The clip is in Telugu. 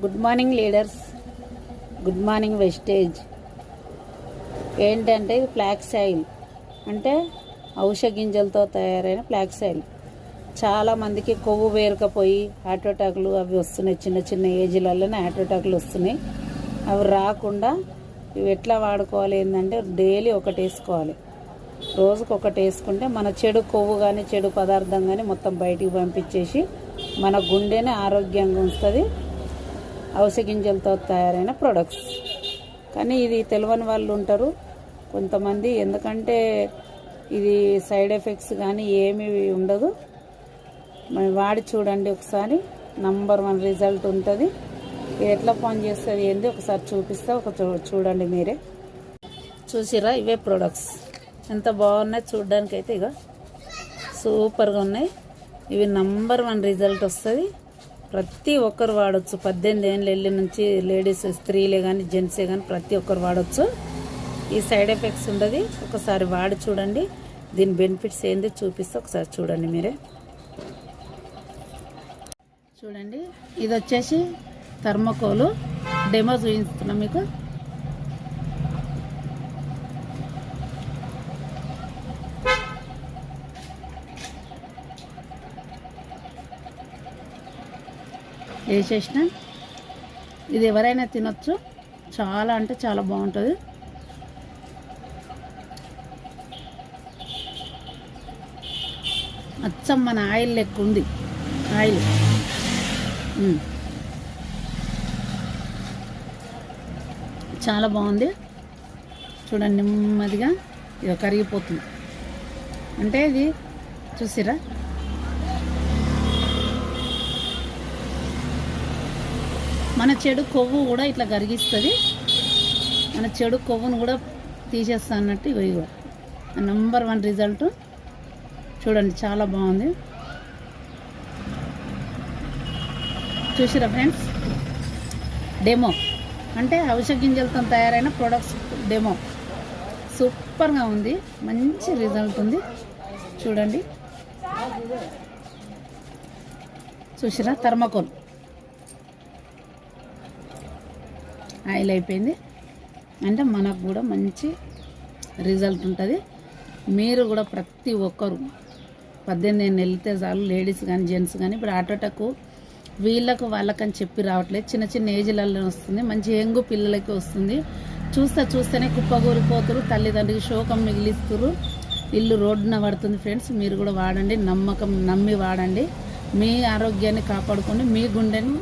Good morning leaders, good morning wastage. ఏంటంటే ఇది ఫ్లాక్స్ ఆయిల్, అంటే ఔషధ గింజలతో తయారైన ఫ్లాక్స్ ఆయిల్. చాలామందికి కొవ్వు పేరుకపోయి హార్ట్ అటాక్లు అవి వస్తున్నాయి. చిన్న చిన్న ఏజ్లలోనే హార్ట్ అటాక్లు వస్తున్నాయి. అవి రాకుండా ఇవి ఎట్లా వాడుకోవాలి ఏంటంటే డైలీ ఒకటి వేసుకోవాలి. రోజుకు ఒకటి వేసుకుంటే మన చెడు కొవ్వు కానీ చెడు పదార్థం కానీ మొత్తం బయటికి పంపించేసి మన గుండెని ఆరోగ్యంగా ఉంచుతుంది. ఔషధ గింజలతో తయారైన ప్రొడక్ట్స్. కానీ ఇది తెలియని వాళ్ళు ఉంటారు కొంతమంది, ఎందుకంటే ఇది సైడ్ ఎఫెక్ట్స్ కానీ ఏమీ ఉండదు. వాడి చూడండి ఒకసారి, నంబర్ 1 రిజల్ట్ ఉంటుంది. ఇది ఎట్లా పని చేస్తుంది ఏంది ఒకసారి చూపిస్తా, చూడండి మీరే. చూసిరా, ఇవే ప్రొడక్ట్స్ ఎంత బాగున్నాయి చూడడానికి. అయితే ఇక సూపర్గా ఉన్నాయి. ఇవి నంబర్ 1 రిజల్ట్ వస్తుంది. ప్రతి ఒక్కరు వాడచ్చు. 18 ఏళ్ళ వెళ్ళి నుంచి లేడీస్, స్త్రీలే కానీ జెంట్సే కానీ ప్రతి ఒక్కరు వాడచ్చు. ఈ సైడ్ ఎఫెక్ట్స్ ఉండదు. ఒకసారి వాడి చూడండి, దీని బెనిఫిట్స్ ఏంది చూపిస్తే ఒకసారి చూడండి మీరే. చూడండి, ఇది వచ్చేసి థర్మోకోలు. డెమో చూపిస్తున్నాం మీకు. వేసేసిన ఇది ఎవరైనా తినొచ్చు. చాలా అంటే చాలా బాగుంటుంది. అచ్చం మన ఆయిల్ లెక్క ఉంది. ఆయిల్ చాలా బాగుంది. చూడండి, నెమ్మదిగా ఇది కరిగిపోతుంది. అంటే ఇది చూసిరా, మన చెడు కొవ్వు కూడా ఇట్లా కరిగిస్తుంది. మన చెడు కొవ్వును కూడా తీసేస్తా అన్నట్టు. ఇగో నంబర్ 1 రిజల్ట్ చూడండి, చాలా బాగుంది. చూసిరా ఫ్రెండ్స్, డెమో అంటే ఔషధ గింజలతో తయారైన ప్రొడక్ట్స్ డెమో. సూపర్గా ఉంది, మంచి రిజల్ట్ ఉంది. చూడండి, చూసిరా, థర్మోకోల్ ఆయిల్ అయిపోయింది. అంటే మనకు కూడా మంచి రిజల్ట్ ఉంటుంది. మీరు కూడా ప్రతి ఒక్కరు 18 ఏళ్ళు వెళ్తే చాలు, లేడీస్ కానీ జెంట్స్ కానీ. ఇప్పుడు హార్ట్ అటాక్ వీళ్ళకు వాళ్ళకని చెప్పి రావట్లేదు, చిన్న చిన్న ఏజ్లలో వస్తుంది. మంచి యంగు పిల్లలకి వస్తుంది. చూస్తేనే కుప్పగూరిపోతురు, తల్లిదండ్రులకి శోకం మిగిలిస్తురు, ఇల్లు రోడ్డున పడుతుంది. ఫ్రెండ్స్, మీరు కూడా వాడండి, నమ్మి వాడండి. మీ ఆరోగ్యాన్ని కాపాడుకోండి, మీ గుండెను